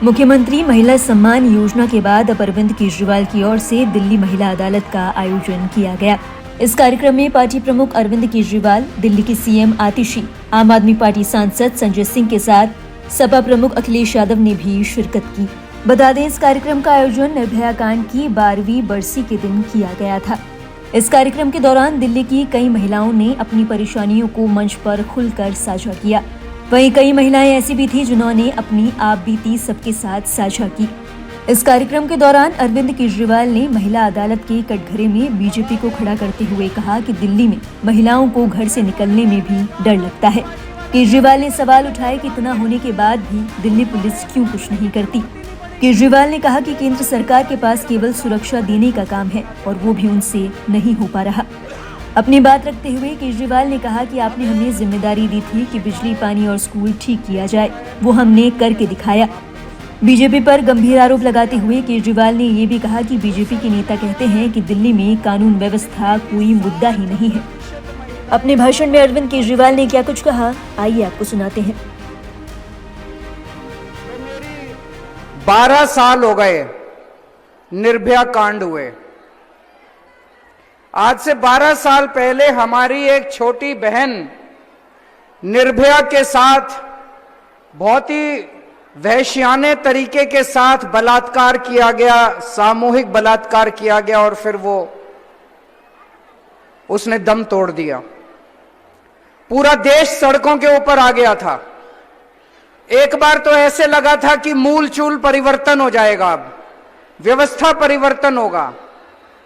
मुख्यमंत्री महिला सम्मान योजना के बाद अब अरविंद केजरीवाल की ओर से दिल्ली महिला अदालत का आयोजन किया गया। इस कार्यक्रम में पार्टी प्रमुख अरविंद केजरीवाल, दिल्ली के सीएम आतिशी, आम आदमी पार्टी सांसद संजय सिंह के साथ सपा प्रमुख अखिलेश यादव ने भी शिरकत की। बता दें, इस कार्यक्रम का आयोजन निर्भया कांड की 12वीं बरसी के दिन किया गया था। इस कार्यक्रम के दौरान दिल्ली की कई महिलाओं ने अपनी परेशानियों को मंच पर खुलकर साझा किया। वहीं कई महिलाएं ऐसी भी थी जिन्होंने अपनी आप बीती सबके साथ साझा की। इस कार्यक्रम के दौरान अरविंद केजरीवाल ने महिला अदालत के कटघरे में बीजेपी को खड़ा करते हुए कहा कि दिल्ली में महिलाओं को घर से निकलने में भी डर लगता है। केजरीवाल ने सवाल उठाए कि इतना होने के बाद भी दिल्ली पुलिस क्यों कुछ नहीं करती। केजरीवाल ने कहा कि केंद्र सरकार के पास केवल सुरक्षा देने का काम है और वो भी उनसे नहीं हो पा रहा। अपनी बात रखते हुए केजरीवाल ने कहा कि आपने हमें जिम्मेदारी दी थी कि बिजली, पानी और स्कूल ठीक किया जाए, वो हमने करके दिखाया। बीजेपी पर गंभीर आरोप लगाते हुए केजरीवाल ने ये भी कहा कि बीजेपी के नेता कहते हैं कि दिल्ली में कानून व्यवस्था कोई मुद्दा ही नहीं है। अपने भाषण में अरविंद केजरीवाल ने क्या कुछ कहा, आइए आपको सुनाते हैं। 12 साल हो गए निर्भया कांड हुए। आज से 12 साल पहले हमारी एक छोटी बहन निर्भया के साथ बहुत ही वहशियाने तरीके के साथ बलात्कार किया गया, सामूहिक बलात्कार किया गया और फिर उसने दम तोड़ दिया। पूरा देश सड़कों के ऊपर आ गया था। एक बार तो ऐसे लगा था कि मूल चूल परिवर्तन हो जाएगा, अब व्यवस्था परिवर्तन होगा।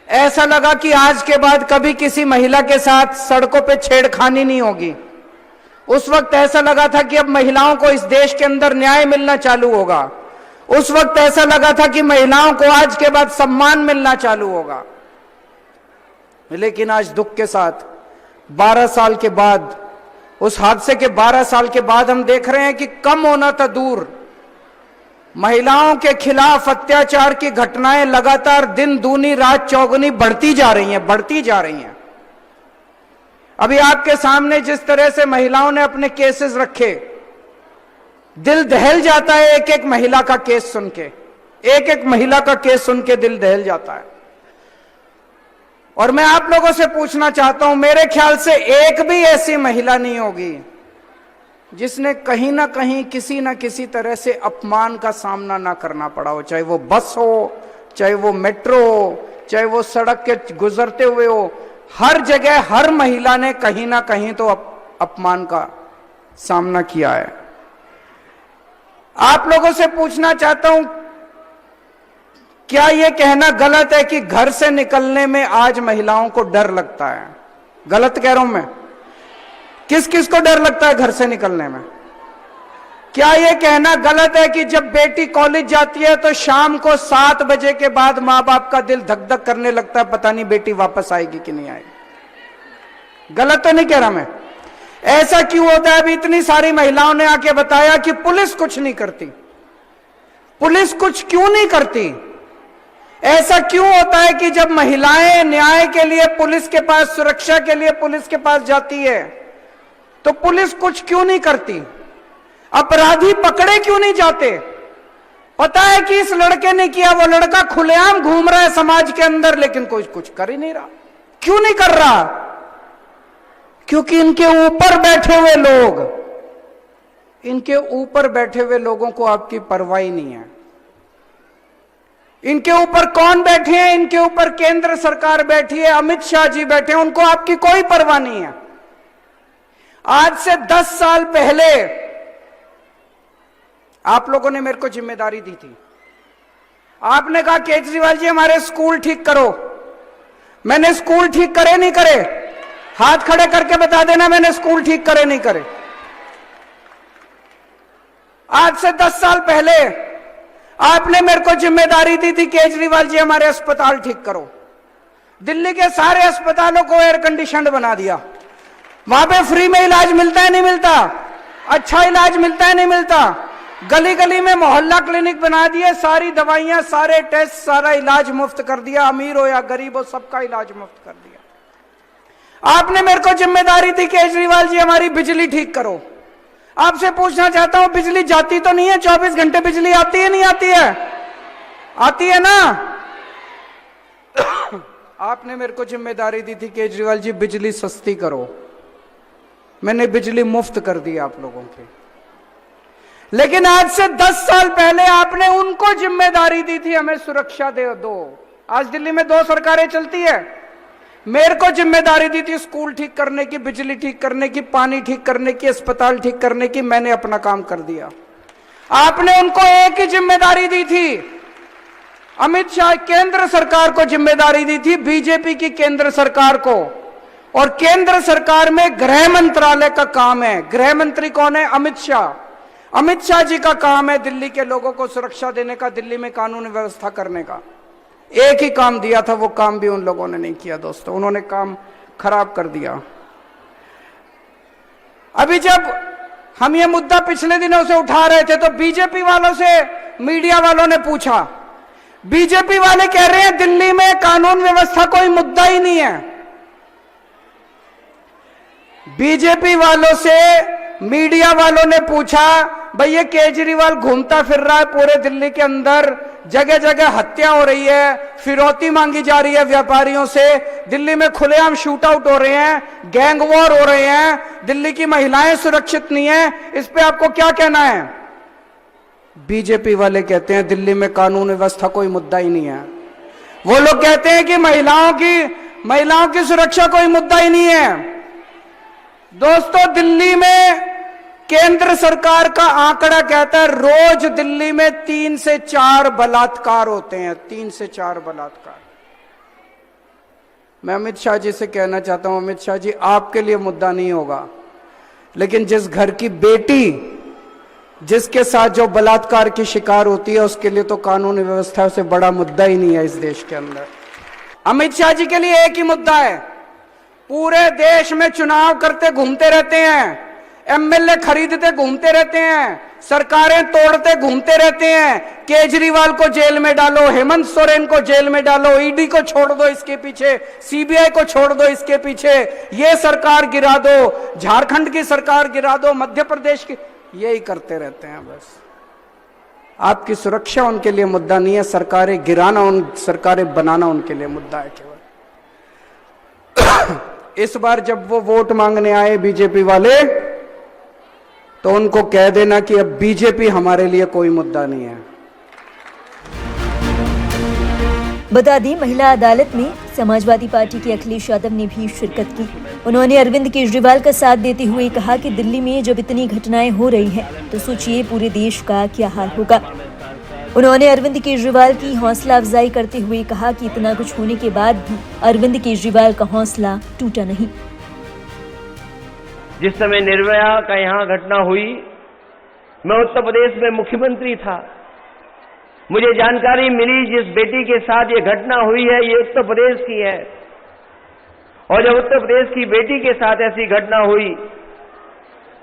ऐसा लगा कि आज के बाद कभी किसी महिला के साथ सड़कों पे छेड़खानी नहीं होगी। उस वक्त ऐसा लगा था कि अब महिलाओं को इस देश के अंदर न्याय मिलना चालू होगा। उस वक्त ऐसा लगा था कि महिलाओं को आज के बाद सम्मान मिलना चालू होगा। लेकिन आज दुख के साथ 12 साल के बाद, उस हादसे के 12 साल के बाद हम देख रहे हैं कि कम होना था दूर, महिलाओं के खिलाफ अत्याचार की घटनाएं लगातार दिन दूनी रात चौगुनी बढ़ती जा रही हैं। अभी आपके सामने जिस तरह से महिलाओं ने अपने केसेस रखे, दिल दहल जाता है। एक एक महिला का केस सुन के दिल दहल जाता है। और मैं आप लोगों से पूछना चाहता हूं, मेरे ख्याल से एक भी ऐसी महिला नहीं होगी जिसने कहीं ना कहीं किसी ना किसी तरह से अपमान का सामना ना करना पड़ा हो, चाहे वो बस हो, चाहे वो मेट्रो हो, चाहे वो सड़क के गुजरते हुए हो। हर जगह हर महिला ने कहीं ना कहीं तो अपमान का सामना किया है। आप लोगों से पूछना चाहता हूं, क्या यह कहना गलत है कि घर से निकलने में आज महिलाओं को डर लगता है? गलत कह रहा हूं मैं? किस किस को डर लगता है घर से निकलने में? क्या यह कहना गलत है कि जब बेटी कॉलेज जाती है तो शाम को 7 बजे के बाद मां बाप का दिल धक धक करने लगता है, पता नहीं बेटी वापस आएगी कि नहीं आएगी? गलत तो नहीं कह रहा मैं। ऐसा क्यों होता है? अभी इतनी सारी महिलाओं ने आके बताया कि पुलिस कुछ नहीं करती। पुलिस कुछ क्यों नहीं करती? ऐसा क्यों होता है कि जब महिलाएं न्याय के लिए पुलिस के पास, सुरक्षा के लिए पुलिस के पास जाती है तो पुलिस कुछ क्यों नहीं करती? अपराधी पकड़े क्यों नहीं जाते? पता है कि इस लड़के ने किया, वो लड़का खुलेआम घूम रहा है समाज के अंदर, लेकिन कोई कुछ कर ही नहीं रहा। क्यों नहीं कर रहा? क्योंकि इनके ऊपर बैठे हुए लोगों को आपकी परवाह ही नहीं है। इनके ऊपर कौन बैठे हैं? इनके ऊपर केंद्र सरकार बैठी है, अमित शाह जी बैठे हैं, उनको आपकी कोई परवाह नहीं है। आज से 10 साल पहले आप लोगों ने मेरे को जिम्मेदारी दी थी। आपने कहा केजरीवाल जी हमारे स्कूल ठीक करो। मैंने स्कूल ठीक करे नहीं करे? हाथ खड़े करके बता देना मैंने स्कूल ठीक करे नहीं करे। आज से 10 साल पहले आपने मेरे को जिम्मेदारी दी थी, केजरीवाल जी हमारे अस्पताल ठीक करो। दिल्ली के सारे अस्पतालों को एयर कंडीशनड बना दिया। वहां पे फ्री में इलाज मिलता है नहीं मिलता? अच्छा इलाज मिलता है नहीं मिलता? गली गली में मोहल्ला क्लिनिक बना दिए, सारी दवाइयां, सारे टेस्ट, सारा इलाज मुफ्त कर दिया। अमीर हो या गरीब हो, सबका इलाज मुफ्त कर दिया। आपने मेरे को जिम्मेदारी दी केजरीवाल जी हमारी बिजली ठीक करो। आपसे पूछना चाहता हूं, बिजली जाती तो नहीं है? 24 घंटे बिजली आती है, नहीं आती है? आती है ना? आपने मेरे को जिम्मेदारी दी थी केजरीवाल जी बिजली सस्ती करो, मैंने बिजली मुफ्त कर दी आप लोगों की। लेकिन आज से 10 साल पहले आपने उनको जिम्मेदारी दी थी हमें सुरक्षा दे दो। आज दिल्ली में 2 सरकारें चलती है, मेरे को जिम्मेदारी दी थी स्कूल ठीक करने की, बिजली ठीक करने की, पानी ठीक करने की, अस्पताल ठीक करने की, मैंने अपना काम कर दिया। आपने उनको एक ही जिम्मेदारी दी थी। अमित शाह केंद्र सरकार को जिम्मेदारी दी थी, बीजेपी की केंद्र सरकार को, और केंद्र सरकार में गृह मंत्रालय का काम है। गृह मंत्री कौन है? अमित शाह। अमित शाह जी का काम है दिल्ली के लोगों को सुरक्षा देने का, दिल्ली में कानून व्यवस्था करने का। एक ही काम दिया था, वो काम भी उन लोगों ने नहीं किया दोस्तों, उन्होंने काम खराब कर दिया। अभी जब हम ये मुद्दा पिछले दिनों से उठा रहे थे तो बीजेपी वालों से मीडिया वालों ने पूछा, बीजेपी वाले कह रहे हैं दिल्ली में कानून व्यवस्था कोई मुद्दा ही नहीं है। बीजेपी वालों से मीडिया वालों ने पूछा, भैया केजरीवाल घूमता फिर रहा है पूरे दिल्ली के अंदर, जगह जगह हत्या हो रही है, फिरौती मांगी जा रही है व्यापारियों से, दिल्ली में खुलेआम शूट आउट हो रहे हैं, गैंग वॉर हो रहे हैं, दिल्ली की महिलाएं सुरक्षित नहीं है, इस पे आपको क्या कहना है? बीजेपी वाले कहते हैं दिल्ली में कानून व्यवस्था कोई मुद्दा ही नहीं है। वो लोग कहते हैं कि महिलाओं की सुरक्षा कोई मुद्दा ही नहीं है। दोस्तों, दिल्ली में केंद्र सरकार का आंकड़ा कहता है रोज दिल्ली में 3 से 4 बलात्कार होते हैं, 3 से 4 बलात्कार। मैं अमित शाह जी से कहना चाहता हूं, अमित शाह जी आपके लिए मुद्दा नहीं होगा, लेकिन जिस घर की बेटी जिसके साथ जो बलात्कार की शिकार होती है उसके लिए तो कानून व्यवस्था से बड़ा मुद्दा ही नहीं है इस देश के अंदर। अमित शाह जी के लिए एक ही मुद्दा है, पूरे देश में चुनाव करते घूमते रहते हैं, एमएलए खरीदते घूमते रहते हैं, सरकारें तोड़ते घूमते रहते हैं। केजरीवाल को जेल में डालो, हेमंत सोरेन को जेल में डालो, ईडी को छोड़ दो इसके पीछे, सीबीआई को छोड़ दो इसके पीछे, ये सरकार गिरा दो, झारखंड की सरकार गिरा दो, मध्य प्रदेश की, यही करते रहते हैं बस। आपकी सुरक्षा उनके लिए मुद्दा नहीं है, सरकारें गिराना, सरकारें बनाना उनके लिए मुद्दा है केवल। इस बार जब वो वोट मांगने आए बीजेपी वाले, तो उनको कह देना कि अब बीजेपी हमारे लिए कोई मुद्दा नहीं है। बता दें, महिला अदालत में समाजवादी पार्टी के अखिलेश यादव ने भी शिरकत की। उन्होंने अरविंद केजरीवाल का साथ देते हुए कहा कि दिल्ली में जब इतनी घटनाएं हो रही हैं तो सोचिए पूरे देश का क्या हाल होगा। उन्होंने अरविंद केजरीवाल की हौसला अफजाई करते हुए कहा कि इतना कुछ होने के बाद भी अरविंद केजरीवाल का हौसला टूटा नहीं। जिस समय निर्भया का यहाँ घटना हुई, मैं उत्तर प्रदेश में मुख्यमंत्री था। मुझे जानकारी मिली जिस बेटी के साथ ये घटना हुई है ये उत्तर प्रदेश की है, और जब उत्तर प्रदेश की बेटी के साथ ऐसी घटना हुई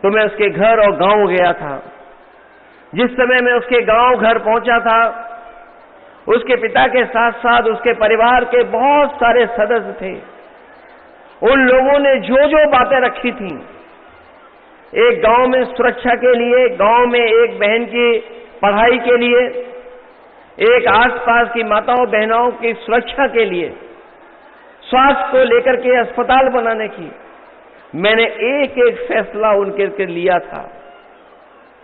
तो मैं उसके घर और गांव गया था। जिस समय मैं उसके गांव घर पहुंचा था, उसके पिता के साथ साथ उसके परिवार के बहुत सारे सदस्य थे। उन लोगों ने जो जो बातें रखी थी, एक गांव में सुरक्षा के लिए, गांव में एक बहन की पढ़ाई के लिए, एक आसपास की माताओं बहनों की सुरक्षा के लिए, स्वास्थ्य को लेकर के अस्पताल बनाने की, मैंने एक एक फैसला उनके लिया था।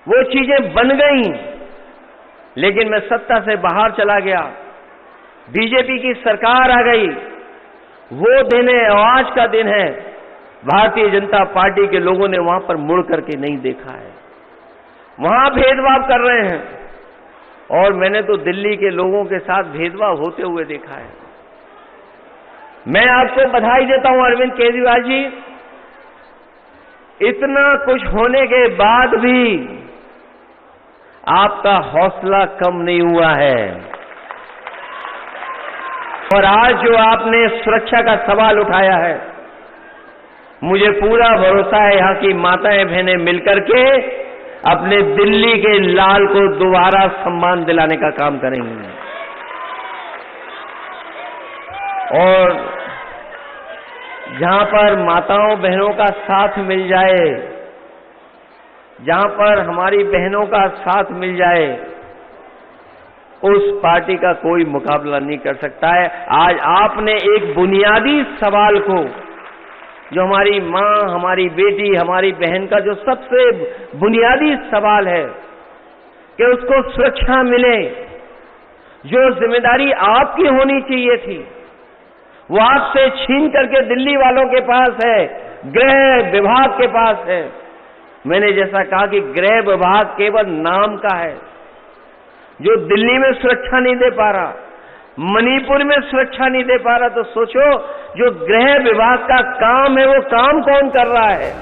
वो चीजें बन गई, लेकिन मैं सत्ता से बाहर चला गया, बीजेपी की सरकार आ गई। वो दिन है और आज का दिन है, भारतीय जनता पार्टी के लोगों ने वहां पर मुड़ करके नहीं देखा है, वहां भेदभाव कर रहे हैं, और मैंने तो दिल्ली के लोगों के साथ भेदभाव होते हुए देखा है। मैं आपको बधाई देता हूं अरविंद केजरीवाल जी, इतना कुछ होने के बाद भी आपका हौसला कम नहीं हुआ है, और आज जो आपने सुरक्षा का सवाल उठाया है, मुझे पूरा भरोसा है यहां की माताएं बहनें मिलकर के अपने दिल्ली के लाल को दोबारा सम्मान दिलाने का काम करेंगे। और जहां पर माताओं बहनों का साथ मिल जाए, जहां पर हमारी बहनों का साथ मिल जाए, उस पार्टी का कोई मुकाबला नहीं कर सकता है। आज आपने एक बुनियादी सवाल को, जो हमारी मां, हमारी बेटी, हमारी बहन का जो सबसे बुनियादी सवाल है कि उसको सुरक्षा मिले, जो जिम्मेदारी आपकी होनी चाहिए थी, वो आपसे छीन करके दिल्ली वालों के पास है, गृह विभाग के पास है। मैंने जैसा कहा कि गृह विभाग केवल नाम का है, जो दिल्ली में सुरक्षा नहीं दे पा रहा, मणिपुर में सुरक्षा नहीं दे पा रहा, तो सोचो जो गृह विभाग का काम है वो काम कौन कर रहा है।